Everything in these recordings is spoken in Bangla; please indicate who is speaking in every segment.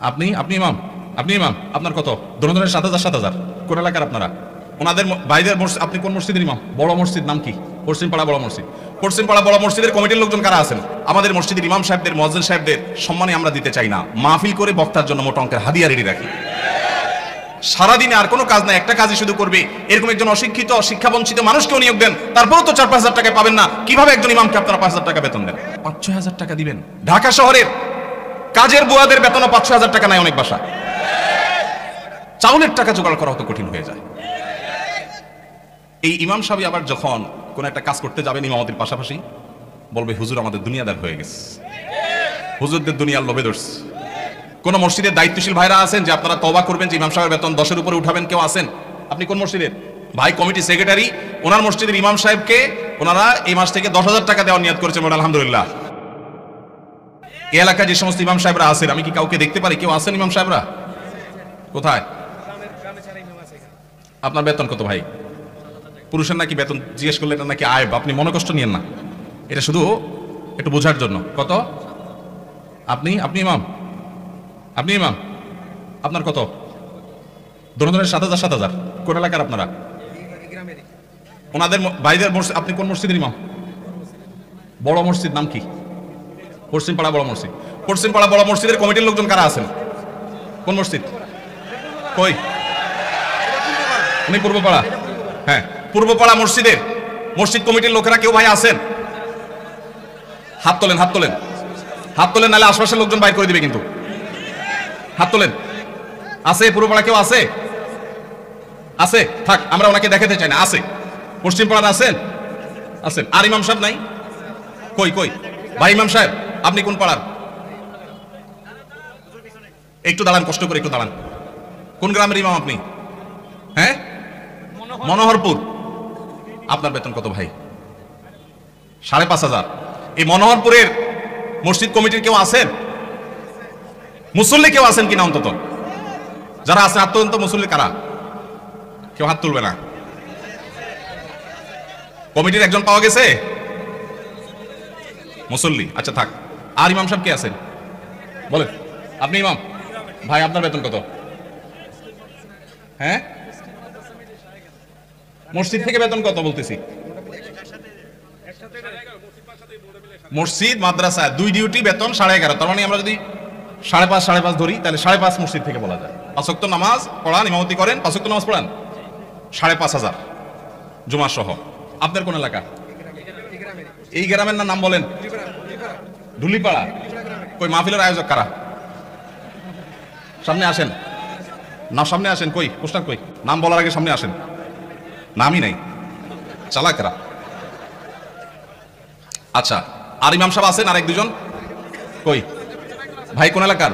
Speaker 1: আপনি আপনি ইমাম আপনি ইমাম আপনার কত ধরনের ৭,০০০ কোন এলাকার আপনারা ওনাদের ভাইদের আপনি কোন মসজিদের ইমাম? বড় মসজিদ নাম কি? পশ্চিমপাড়া বড় মসজিদ। পশ্চিমপাড়া বড় মসজিদের কমিটির লোকজন কারা আছেন? আমাদের মসজিদের ইমাম সাহেবদের, মুয়াজ্জিন সাহেবদের সম্মানে আমরা দিতে চাই না, মাহফিল করে বক্তার জন্য মোটা অঙ্কের হাদিয়া রেডি রাখি। সারাদিনে আর কোনো কাজ নাই, একটা কাজই শুধু করবে, এরকম একজন অশিক্ষিত শিক্ষাবঞ্চিত মানুষকেও নিয়োগ দেন, তারপরেও তো ৪-৫ হাজার টাকা পাবেন না। কিভাবে একজন ইমামকে আপনারা ৫,০০০ টাকা বেতন দেন? ৫-৬ হাজার টাকা দিবেন? ঢাকা শহরের কাজের বুয়াদের বেতনও ৫-৬ হাজার টাকা নাই অনেক বাসা। চাউলের টাকা জোগাড় করা হতো কঠিন হয়ে যায়। এই ইমাম সাহেব আবার যখন কোন একটা কাজ করতে যাবেন ইমামতির পাশাপাশি বলবে, হুজুর আমাদের দুনিয়াদার হয়ে গেছে, হুজুরদের দুনিয়ার লোভে ধরছে। কোন মসজিদের দায়িত্বশীল ভাইরা আছেন যে আপনারা তওবা করবেন যে ইমাম সাহেবের বেতন 10-এর উপরে উঠাবেন? কেউ আছেন? আপনি কোন মসজিদের ভাই? কমিটি সেক্রেটারি, ওনার মসজিদের ইমাম সাহেবকে ওনারা এই মাস থেকে 10,০০০ টাকা দেওয়ার নিয়ত করেছেন, আলহামদুলিল্লাহ। এই এলাকায় যে সমস্ত ইমাম সাহেবরা আছেন, আমি কি কাউকে দেখতে পারি? কেউ আছেন ইমাম সাহেবরা? কোথায়? আপনার বেতন কত ভাই? পুরুষের নাকি বেতন জিজ্ঞেস করলে এটা নাকি আয়ব, আপনি মনে কষ্ট নিয়েন না, এটা শুধু একটু বোঝার জন্য। কত? আপনি আপনি ইমাম আপনি ইমাম আপনার কত ধরনের ৭,০০০ কোন এলাকার আপনারা? ওনাদের ভাইদের আপনি কোন মসজিদের ইমাম? বড় মসজিদ নাম কি? পশ্চিমপাড়া বড় মসজিদ। পশ্চিমপাড়া বড় মসজিদের কমিটির লোকজন কারা আছেন? কোন মসজিদ? কই? উনি পূর্বপাড়া। হ্যাঁ, পূর্বপাড়া মসজিদের মসজিদ কমিটির লোকেরা কেউ ভাই আছেন? হাত তোলেন, হাত তোলেন, হাত তোলেন, নাহলে আশপাশের লোকজন বাইর করে দিবে কিন্তু। হাত তোলেন। আছে পূর্বপাড়া কেউ? আছে? আছে? থাক, আমরা ওনাকে দেখাতে চাই না। আছে পশ্চিমপাড়ার? আছেন? আছেন। আর ইমাম সাহেব নাই? কই কই ভাই ইমাম সাহেব, আপনি কোন পাড়ার? একটু দাঁড়ান, কষ্ট করে একটু দাঁড়ান। কোন গ্রামের ইমাম আপনি? হ্যাঁ, মনোহরপুর। আপনার বেতন কত ভাই? ৫,৫০০। এই মনোহরপুরের মসজিদ কমিটির কেউ আছেন? মুসল্লি কেউ আছেন কিনা অন্তত? যারা আছেন হাত তুলুন তো। মুসল্লি কারা? কেউ হাত তুলবে না। কমিটির একজন পাওয়া গেছে মুসল্লি? আচ্ছা থাক। আর ইমাম সাহেব কে আছেন বলেন? আপনি ইমাম ভাই, আপনার বেতন কত? হ্যাঁ, মসজিদ থেকে বেতন কত বলতেছি? মসজিদ মাদ্রাসা দুই ডিউটি বেতন 11.5। তার মানে আমরা যদি 5.5 ধরি, তাহলে 5.5 মসজিদ থেকে বলা যায়। 5 ওয়াক্ত নামাজ পড়ান, ইমামতি করেন, 5 ওয়াক্ত নামাজ পড়ান, 5,500 জুমা সহ। আপনার কোন এলাকা? এই গ্রামের নাম বলেন? ঢুলিপাড়া। কই মাহফিলের আয়োজক কারা? সামনে আসেন না, সামনে আসেন। কই পোস্টার? কই নাম বলার আগে সামনে আসেন। নামই নাই, চালাকেরা। আচ্ছা, আর ইমাম সাহেব আছেন? আর 1-2 জন? কই ভাই? কোন এলাকার?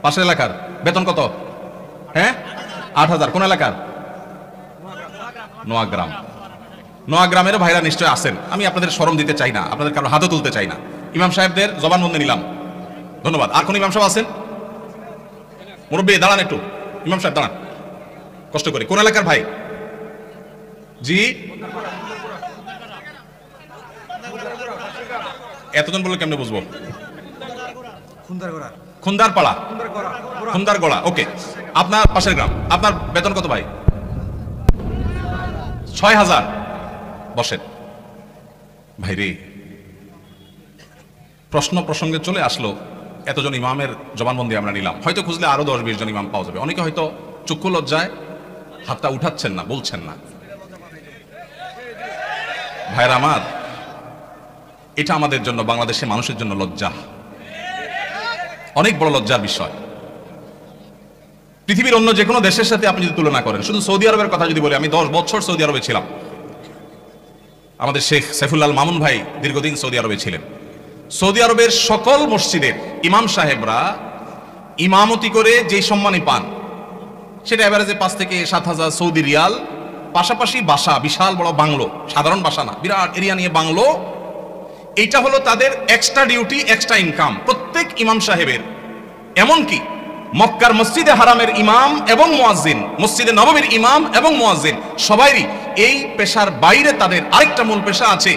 Speaker 1: পাশের এলাকার। বেতন কত? হ্যাঁ, 8,000। কোন এলাকার? নোয়াগ্রাম। নোয়াগ্রামের ভাইরা নিশ্চয় আছেন। আমি আপনাদের শরম দিতে চাই না, আপনাদের কারো হাতও তুলতে চাই না। ইমাম সাহেবদের জবানবন্দি নিলাম, ধন্যবাদ। আর কোন ইমাম সাহেব আছেন? মুরব্বী দাঁড়ান একটু। ইমাম সাহেব দাঁড়ান কষ্ট করে। কোন এলাকার ভাই? জি, এতজন বলে কেমনে বুঝবো? খুন্দারপাড়া, খুন্দারগড়া। ওকে, আপনার পাশের গ্রাম। আপনার বেতন কত ভাই? 6,000। বসেন ভাই রে। প্রশ্ন প্রসঙ্গে চলে আসলো, এতজন ইমামের জবানবন্দি আমরা নিলাম। হয়তো খুঁজলে আরো 10-20 জন ইমাম পাওয়া যাবে। অনেকে হয়তো চক্ষু লজ্জায় হাতটা উঠাচ্ছেন না, বলছেন না। ভাইরা আমার, এটা আমাদের জন্য, বাংলাদেশের মানুষের জন্য লজ্জা, অনেক বড় লজ্জার বিষয়। পৃথিবীর অন্য যে কোনো দেশের সাথে আপনি যদি তুলনা করেন, শুধু সৌদি আরবের কথা যদি বলি, আমি 10 বছর সৌদি আরবে ছিলাম। আমাদের শেখ সাইফুল্লাহ মামুন ভাই দীর্ঘদিন সৌদি আরবে ছিলেন। সৌদি আরবের সকল মসজিদের ইমাম সাহেবরা ইমামতি করে যে সম্মানী পান, সেটা এভারেজে 5 থেকে 7,000 সৌদি রিয়াল। পাশাপাশি বাসা, বিশাল বড় বাংলো, সাধারণ বাসা না, বিরাট এরিয়া নিয়ে বাংলো। এইটা হলো তাদের এক্সট্রা ডিউটি, এক্সট্রা ইনকাম প্রত্যেক ইমাম সাহেবের। এমনকি মক্কার মসজিদে হারামের ইমাম এবং মুয়াজ্জিন, মসজিদে নববীর ইমাম এবং মুয়াজ্জিন, সবাইরই এই পেশার বাইরে তাদের আরেকটা মূল পেশা আছে।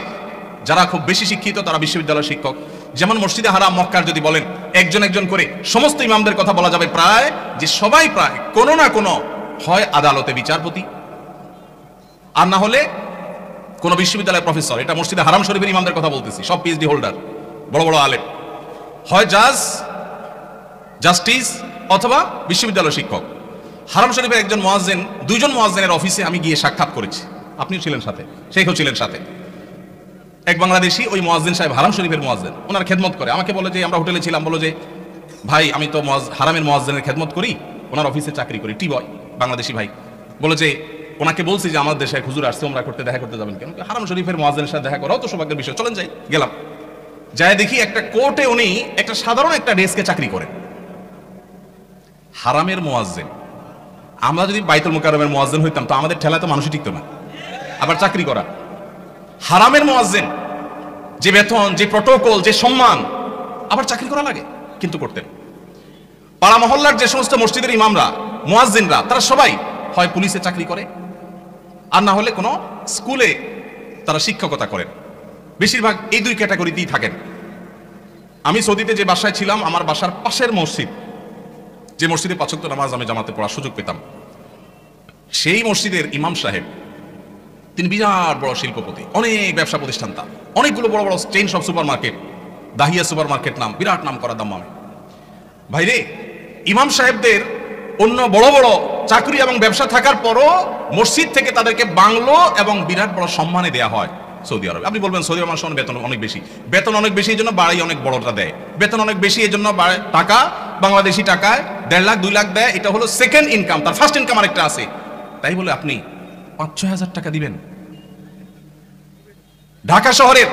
Speaker 1: যারা খুব বেশি শিক্ষিত তারা বিশ্ববিদ্যালয়ের শিক্ষক, যেমন মসজিদে হারাম মক্কার যদি বলেন একজন একজন করে সমস্ত ইমামদের কথা বলা যাবে প্রায় যে সবাই প্রায় কোনো না কোনো হয় আদালতে বিচারপতি, আর না হলে কোন বিশ্ববিদ্যালয়ের প্রফেসর। এটা মসজিদে হারাম শরীফের ইমামদের কথা বলতেছি, সব পিএইচডি হোল্ডার, বড় বড় আলেম, হয় জাজ, জাস্টিস অথবা বিশ্ববিদ্যালয় শিক্ষক। হারাম শরীফের একজন মুয়াজ্জিন, দুইজন মুয়াজ্জিনের অফিসে আমি গিয়ে সাক্ষাৎ করেছি, আপনিও ছিলেন সাথে, শেখও ছিলেন সাথে। এক বাংলাদেশি ওই মুয়াজ্জিন সাহেব হারাম শরীফের মুয়াজ্জিন, ওনার খেদমত করে। আমাকে বলে যে আমরা হোটেলে ছিলাম, বলো যে ভাই আমি তো হারামের মুয়াজ্জিনের খেদমত করি, ওনার অফিসে চাকরি করি, টি বয়, বাংলাদেশি ভাই। বলে যে ওনাকে বলছি যে আমাদের দেশে এক হুজুর আসছে, ওমরা করতে, দেখা করতে যাবেন কেন? হারাম শরীফের মুয়াজ্জিনের সাথে দেখা করাও তো সৌভাগ্যের বিষয়, চলেন যাই। গেলাম, যাই দেখি একটা কোর্টে উনি একটা সাধারণ একটা ডেস্কে চাকরি করেন, হারামের মুয়াজ্জিন। আমরা যদি বাইতুল মুকাররমের মুয়াজ্জিন হইতাম তো আমাদের ঠেলায় তো মানুষই টিকতো না, আবার চাকরি করা। হারামের মুয়াজ্জিন, যে বেতন, যে প্রটোকল, যে সম্মান, আবার চাকরি করা লাগে, কিন্তু করতেন। পাড়া মহল্লার যে সমস্ত মসজিদের ইমামরা, মুয়াজ্জিনরা, তারা সবাই হয় পুলিশে চাকরি করে, আর না হলে কোনো স্কুলে তারা শিক্ষকতা করেন। বেশিরভাগ এই দুই ক্যাটাগরিতেই থাকেন। আমি সৌদিতে যে বাসায় ছিলাম, আমার বাসার পাশের মসজিদ, যে মসজিদে ৫ ওয়াক্ত নামাজ আমি জামাতে পড়ার সুযোগ পেতাম, সেই মসজিদের ইমাম সাহেব, তিনি বিরাট বড় শিল্পপতি, অনেক ব্যবসা প্রতিষ্ঠান, তার অনেকগুলো বড় বড় চেইন সব super market, Dahiya super market নাম, বিরাট নাম করা দাম। আমি ভাইরে, ইমাম সাহেবদের অন্য বড় বড় চাকরি এবং ব্যবসা থাকার পরও মসজিদ থেকে তাদেরকে বাংলো এবং বিরাট বড় সম্মানে দেয়া হয় সৌদি আরবে। আপনি বলবেন সৌদি আরব মানুষ বেতন অনেক বেশি, বেতন অনেক বেশি, এই জন্য বাড়াই অনেক বড়টা দেয়, বেতন অনেক বেশি এই জন্য টাকা, বাংলাদেশি টাকায় ১.৫ লাখ ২ লাখ দেয়, এটা হলো সেকেন্ড ইনকাম, তার ফার্স্ট ইনকাম আরেকটা আছে। তাই বলে আপনি ৫-৬ হাজার টাকা দিবেন? ঢাকা শহরের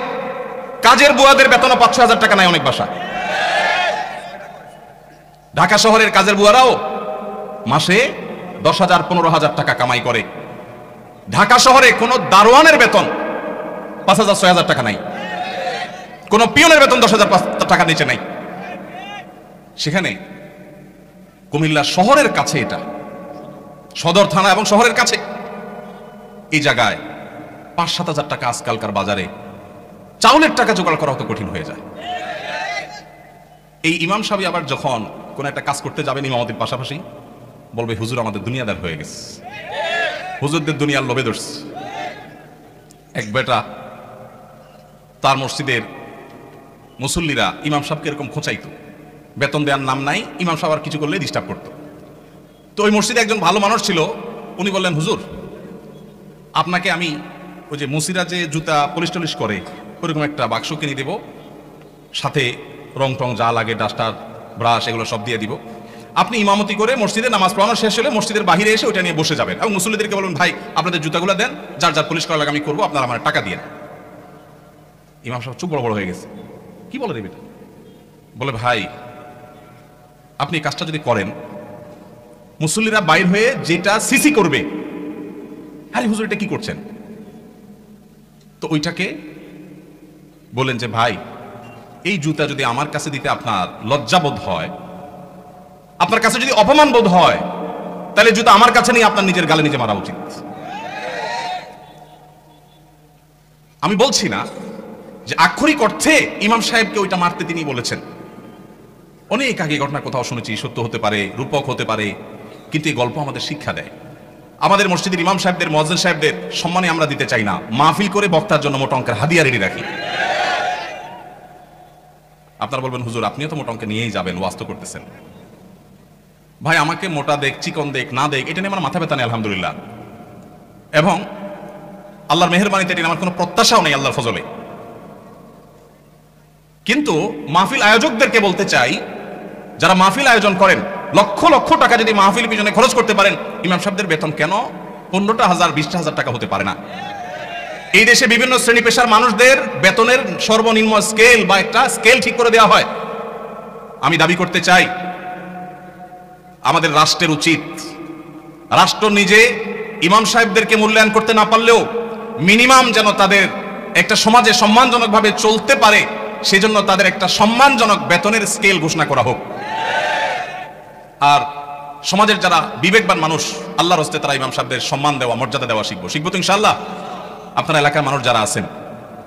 Speaker 1: কাজের বুয়াদের বেতনও ৫-৬ হাজার টাকা নাই অনেক বাসা। ঢাকা শহরের কাজের বুয়ারাও মাসে ১০,০০০ ১৫,০০০ টাকা কামাই করে। ঢাকা শহরে কোন দারোয়ানের বেতন ৫,০০০-৬,০০০ টাকা নাই, কোন পিয়নের বেতন ১০,০০০ টাকার নিচে নাই। সেখানে কুমিল্লা শহরের কাছে, এটা সদর থানা এবং শহরের কাছে, এই জায়গায় ৫-৭ হাজার টাকা আজকালকার বাজারে চাউলের টাকা জোগাড় করা অত কঠিন হয়ে যায়। এই ইমাম সাহেব আবার যখন কোন একটা কাজ করতে যাবেন ইমামতির পাশাপাশি, বলবে হুজুর আমাদের দুনিয়াদার হয়ে গেছে, হুজুরদের দুনিয়ার লোভে ধরছে। এক বেটা, তার মসজিদের মুসল্লিরা ইমাম সাহেবকে এরকম খোঁচাইতো, বেতন দেওয়ার নাম নাই, ইমাম সাহেব আর কিছু করলে ডিস্টার্ব করতো। তো ওই মসজিদে একজন ভালো মানুষ ছিল, উনি বললেন হুজুর আপনাকে আমি ওই যে মুসিরা যে জুতা পলিশ টলিশ করে ওরকম একটা বাক্স কিনে দেব, সাথে রং টং যা লাগে, ডাস্টার, ব্রাশ, এগুলো সব দিয়ে দিব। আপনি ইমামতি করে মসজিদে নামাজ পড়ানো শেষ হলে মসজিদের বাহিরে এসে ওটা নিয়ে বসে যাবেন এবং মুসল্লিদেরকে বলুন ভাই আপনাদের জুতাগুলো দেন, যার যার পলিশ করা লাগে আমি করবো, আপনারা আমার টাকা দিয়ে। ইমাম সাহেব চুপ বড় বড় হয়ে গেছে, কি বলে রে বেটা? বলে ভাই আপনি এই কাজটা যদি করেন, মুসল্লিরা বাইর হয়ে যেটা সিসি করবে, আরে হুজুর এটা কি করছেন? তো ওইটাকে বলেন যে ভাই এই জুতা যদি আমার কাছে দিতে আপনার লজ্জাবোধ হয়, আপনার কাছে যদি অপমান বোধ হয়, তাহলে জুতা আমার কাছে নেই, আপনার নিজের গালে নিজে মারা উচিত। আমি বলছি না যে আক্ষরিক অর্থে ইমাম সাহেবকে ওইটা মারতে তিনি বলেছেন, অনেক আগে ঘটনা কোথাও শুনেছি, সত্য হতে পারে, রূপক হতে পারে, কিন্তু এই গল্প আমাদের শিক্ষা দেয়। আমাদের মসজিদের ইমাম সাহেবদের, মুয়াজ্জিন সাহেবদের সম্মানে আমরা দিতে চাই না, মাহফিল করে বক্তার জন্য মোটা অঙ্কের হাদিয়া রেডি রাখি। আপনারা বলবেন হুজুর আপনিও তো মোটা অঙ্কে নিয়েই যাবেন, ওয়াজ তো করতেছেন। ভাই আমাকে মোটা দেখ, চিকন দেখ, না দেখ, এটা নিয়ে আমার মাথা ব্যথা নেই আলহামদুলিল্লাহ, এবং আল্লাহর মেহেরবানিতে এটা আমার কোনো প্রত্যাশাও নেই আল্লাহর ফজলে। কিন্তু মাহফিল আয়োজকদেরকে বলতে চাই, যারা মাহফিল আয়োজন করেন, লক্ষ লক্ষ টাকা যদি মাহফিল পিছনে খরচ করতে পারেন, ইমাম সাহেবদের বেতন কেন 15,000 20,000 টাকা হতে পারে না? এই দেশে বিভিন্ন শ্রেণী পেশার মানুষদের বেতনের সর্বনিম্ন স্কেল বা একটা স্কেল ঠিক করে দেওয়া হয়। আমি দাবি করতে চাই আমাদের রাষ্ট্রের উচিত, রাষ্ট্র নিজে ইমাম সাহেবদেরকে মূল্যায়ন করতে না পারলেও মিনিমাম যেন তাদের একটা সমাজে সম্মানজনকভাবে চলতে পারে, সেজন্য তাদের একটা সম্মানজনক বেতনের স্কেল ঘোষণা করা হোক। আর সমাজের যারা বিবেকবান মানুষ, আল্লাহর হস্তে তারা ইমাম সাহেবদের সম্মান দেওয়া, মর্যাদা দেওয়া শিখবো তো ইনশাআল্লাহ। আপনার এলাকার মানুষ যারা আছেন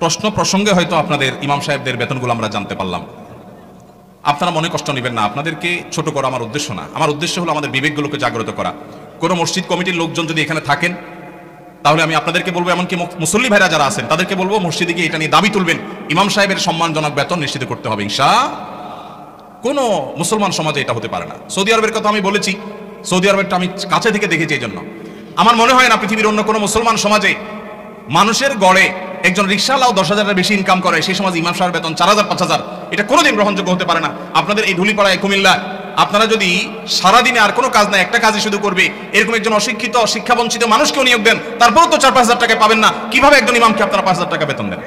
Speaker 1: প্রশ্ন প্রসঙ্গে হয়তো আপনাদের ইমাম সাহেবদের বেতনগুলো আমরা জানতে পারলাম। আপনারা মনে কষ্ট নেবেন না, আপনাদেরকে ছোট করা আমার উদ্দেশ্য না। আমার উদ্দেশ্য হলো আমাদের বিবেকগুলোকে জাগ্রত করা। কোনো মসজিদ কমিটির লোকজন যদি এখানে থাকেন, তাহলে আমি আপনাদেরকে বলবো, এমনকি মুসল্লি ভাইরা যারা আছেন তাদেরকে বলবো, মসজিদে গিয়ে এটা নিয়ে দাবি তুলবেন, ইমাম সাহেবের সম্মানজনক বেতন নিশ্চিত করতে হবে ইনশাআল্লাহ। কোনো মুসলমান সমাজে এটা হতে পারে না। সৌদি আরবের কথা আমি বলেছি, সৌদি আরবেরটা আমি কাছে থেকে দেখেছি। এই জন্য আমার মনে হয় না পৃথিবীর অন্য কোনো মুসলমান সমাজে মানুষের গড়ে একজন রিক্সাওয়ালাও 10,000-এর বেশি ইনকাম করে, সেই সমাজ ইমাম সাহেবের বেতন 4,000-5,000, এটা কোনোদিন গ্রহণযোগ্য হতে পারে না। আপনাদের এই ধুলিপাড়ায় কুমিল্লা, আপনারা যদি সারাদিনে আর কোনো কাজ না, একটা কাজই শুধু করবে, এরকম একজন অশিক্ষিত শিক্ষাবঞ্চিত মানুষকেও নিয়োগ দেন, তারপরেও তো 4-5,000 টাকা পাবেন না। কিভাবে একজন ইমামকে আপনারা 5,000 টাকা বেতন দেন?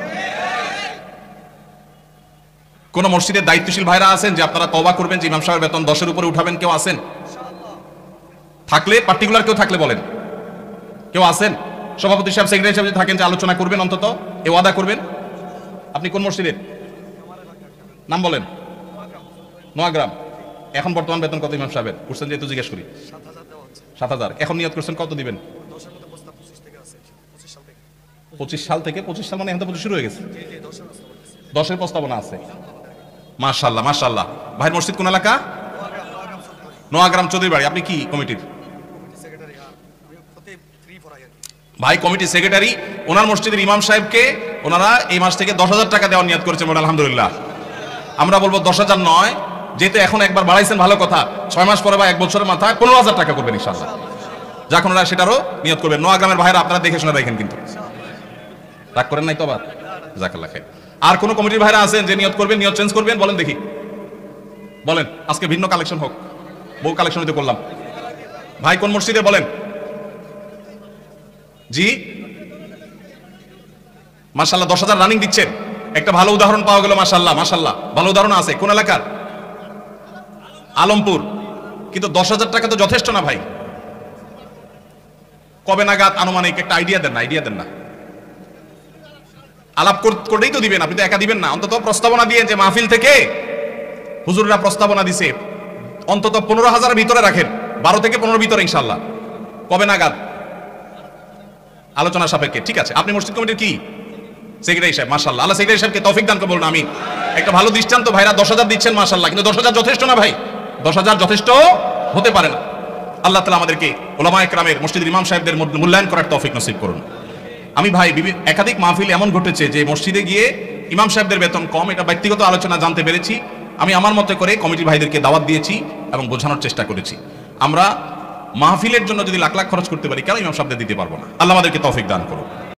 Speaker 1: কোন মসজিদের দায়িত্বশীল ভাইরা আছেন যে আপনারা তওবা করবেন যে ইমাম সাহেবের বেতন 10-এর উপরে উঠাবেন? কেউ আছেন? থাকলে পার্টিকুলার কেউ থাকলে বলেন। কেউ আছেন? সভাপতি সাহেব, সেক্রেটারি সাহেব যদি থাকেন যে আলোচনা করবেন, অন্তত এ ওয়াদা করবেন। আপনি কোন মসজিদের নাম বলেন? নোয়াগ্রাম। এখন বর্তমান বেতন কত ইমাম সাহেবের? করছেন যেহেতু জিজ্ঞেস করি। 7,000। এখন নিয়ত করছেন কত দিবেন? 25 সাল থেকে। 25 সাল মানে এখন তো 25 শুরু হয়ে গেছে। 10-এর প্রস্তাবনা আছে। মাশাআল্লাহ মাশাআল্লাহ। ভাইয়ের মসজিদ কোন এলাকা? নোয়াগ্রাম চৌধুরী বাড়ি। আপনি কি কমিটির? ভাই কমিটি সেক্রেটারি। ওনার মসজিদের ইমাম সাহেবকে ওনারা এই মাস থেকে 10,000 টাকা দেওয়ার নিয়ত করেছেন। আলহামদুলিল্লাহ। আমরা বলবো 10,000 নয়, যেহেতু এখন একবার বাড়াইছেন ভালো কথা, 6 মাস পরে বা 1 বছরের মাথায় 15,000 টাকা করবেন ইনশাআল্লাহ। যখন ওরা সেটারও নিয়ত করবেন। নোয়াগ্রামের ভাইরা আপনারা দেখে শুনে রাখেন, কিন্তু রাগ করেন নাই তো আবার? জাযাকাল্লাহ খাইর। আর কোন কমিটির ভাইরা আছেন যে নিয়ত করবেন, নিয়ত চেঞ্জ করবেন? বলেন দেখি, বলেন। আজকে ভিন্ন কালেকশন হোক, বহু কালেকশন হইতে করলাম। ভাই কোন মসজিদে বলেন? জি মাশাআল্লাহ, 10,000 রানিং দিচ্ছেন। একটা ভালো উদাহরণ পাওয়া গেল। মাশাআল্লাহ মাশাআল্লাহ, ভালো উদাহরণ আছে। কোন এলাকার? আলমপুর। কিন্তু 10,000 টাকা তো যথেষ্ট না ভাই। কবে নাগাদ আনুমানিক একটা আইডিয়া দেন না? আইডিয়া দেন না, আলাপ করেই তো দিবেন। আপনি তো একা দিবেন না, অন্তত প্রস্তাবনা দিয়ে যে মাহফিল থেকে হুজুররা প্রস্তাবনা দিছে, অন্তত 15,000-এর ভিতরে রাখেন। 12 থেকে 15 ভিতরে ইনশাআল্লাহ। কবে নাগাদ? আলোচনা সাপেক্ষে। ঠিক আছে। আপনি মসজিদ কমিটির কি? সেক্রেটারি সাহেব। মাশাআল্লাহ, আল্লাহ সেক্রেটারি সাহেবকে তৌফিক দান করুন। আমি একটা ভালো দৃষ্টান্ত। ভাইরা 10,000 দিচ্ছেন মাশাআল্লাহ, কিন্তু 10,000 যথেষ্ট না ভাই। 10,000 যথেষ্ট হতে পারে না। আল্লাহ তাআলা আমাদেরকে উলামায়ে কেরামের, মসজিদের ইমাম সাহেবদের মূল্যায়ন করার তৌফিক নসিব করুন। আমি ভাই একাধিক মাহফিল এমন ঘটেছে যে মসজিদে গিয়ে ইমাম সাহেবদের বেতন কম, এটা ব্যক্তিগত আলোচনা জানতে পেরেছি। আমি আমার মতে করে কমিটির ভাইদেরকে দাওয়াত দিয়েছি এবং বোঝানোর চেষ্টা করেছি। আমরা মাহফিলের জন্য যদি লাখ লাখ খরচ করতে পারি, কেন ইমাম সাহেবদের দিতে পারবো না? আল্লাহ আমাদেরকে তৌফিক দান করুন।